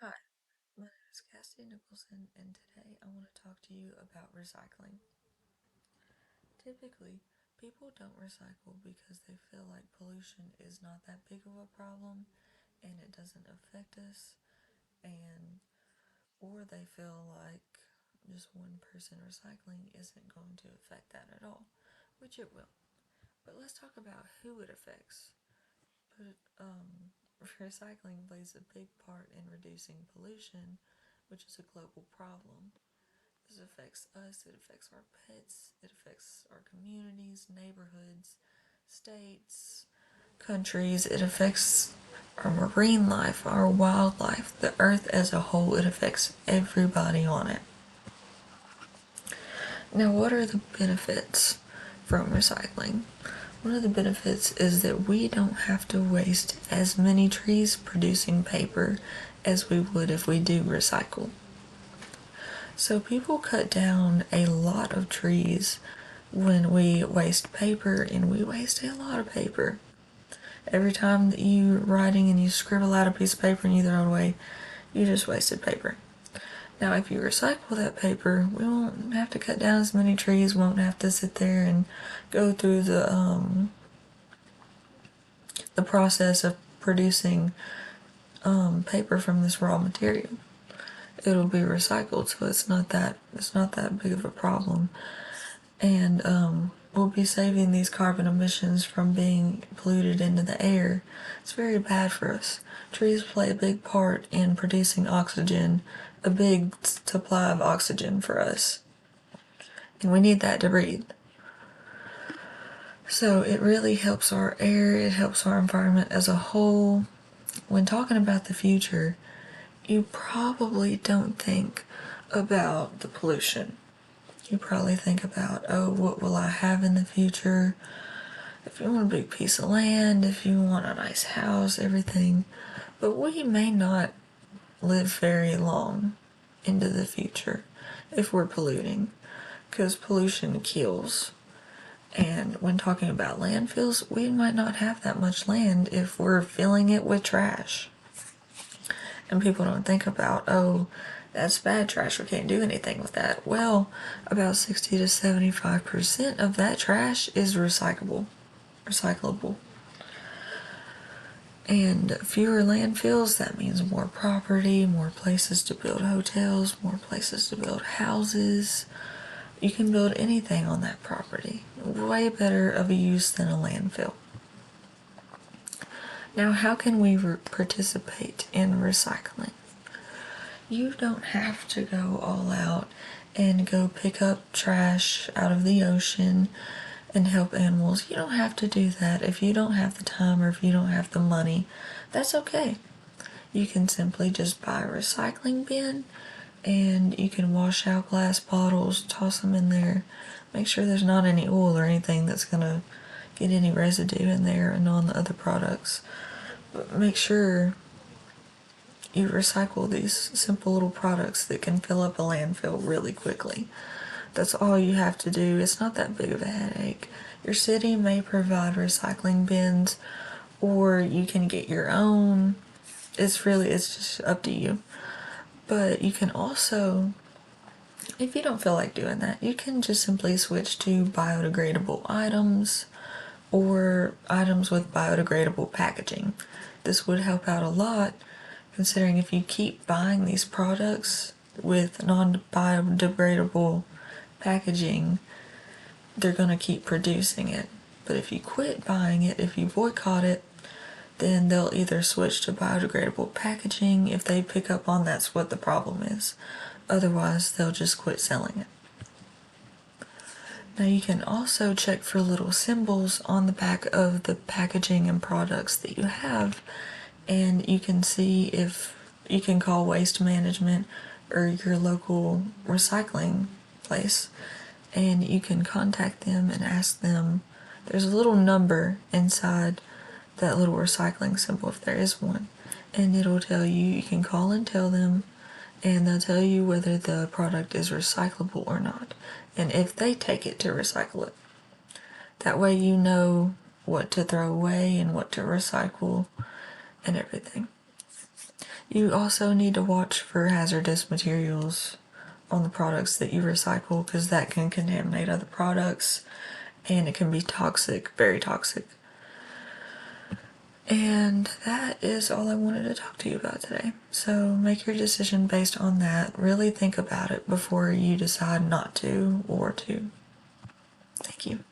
Hi, my name is Kassidy Nicholson, and today I want to talk to you about recycling. Typically, people don't recycle because they feel like pollution is not that big of a problem and it doesn't affect us, and or they feel like just one person recycling isn't going to affect that at all, which it will. But let's talk about who it affects. But recycling plays a big part in reducing pollution, which is a global problem. This affects us, it affects our pets, it affects our communities, neighborhoods, states, countries, it affects our marine life, our wildlife, the earth as a whole, it affects everybody on it. Now, what are the benefits from recycling? One of the benefits is that we don't have to waste as many trees producing paper as we would if we do recycle. So people cut down a lot of trees when we waste paper, and we waste a lot of paper. Every time that you're writing and you scribble out a piece of paper and you throw it away, you just wasted paper. Now, if you recycle that paper, we won't have to cut down as many trees, won't have to sit there and go through the process of producing paper from this raw material. It'll be recycled, so it's not that big of a problem, and we'll be saving these carbon emissions from being polluted into the air. It's very bad for us. Trees play a big part in producing oxygen, a big supply of oxygen for us, and we need that to breathe. So it really helps our air, it helps our environment as a whole. When talking about the future, you probably don't think about the pollution. You probably think about, oh, what will I have in the future? If you want a big piece of land, if you want a nice house, everything. But we may not live very long into the future if we're polluting, because pollution kills. And when talking about landfills, we might not have that much land if we're filling it with trash. And people don't think about, oh, that's bad trash, we can't do anything with that. Well, about 60 to 75% of that trash is recyclable. And fewer landfills, that means more property, more places to build hotels, more places to build houses. You can build anything on that property. Way better of a use than a landfill. Now, how can we participate in recycling? You don't have to go all out and go pick up trash out of the ocean and help animals. You don't have to do that if you don't have the time or if you don't have the money. That's okay. You can simply just buy a recycling bin and you can wash out glass bottles, toss them in there. Make sure there's not any oil or anything that's gonna get any residue in there and on the other products. But make sure you recycle these simple little products that can fill up a landfill really quickly. That's all you have to do. It's not that big of a headache. Your city may provide recycling bins, or you can get your own. It's just up to you. But you can also, if you don't feel like doing that, you can just simply switch to biodegradable items or items with biodegradable packaging. This would help out a lot, considering if you keep buying these products with non-biodegradable packaging, they're going to keep producing it. But if you quit buying it, if you boycott it, then they'll either switch to biodegradable packaging if they pick up on that's what the problem is. Otherwise, they'll just quit selling it. Now you can also check for little symbols on the back of the packaging and products that you have, and you can see if you can call waste management or your local recycling place, and you can contact them and ask them. There's a little number inside that little recycling symbol if there is one, and it'll tell you can call and tell them, and they'll tell you whether the product is recyclable or not, and if they take it to recycle it. That way you know what to throw away and what to recycle and everything. You also need to watch for hazardous materials on the products that you recycle, because that can contaminate other products and it can be toxic, very toxic. And that is all I wanted to talk to you about today. So make your decision based on that. Really think about it before you decide not to or to. Thank you.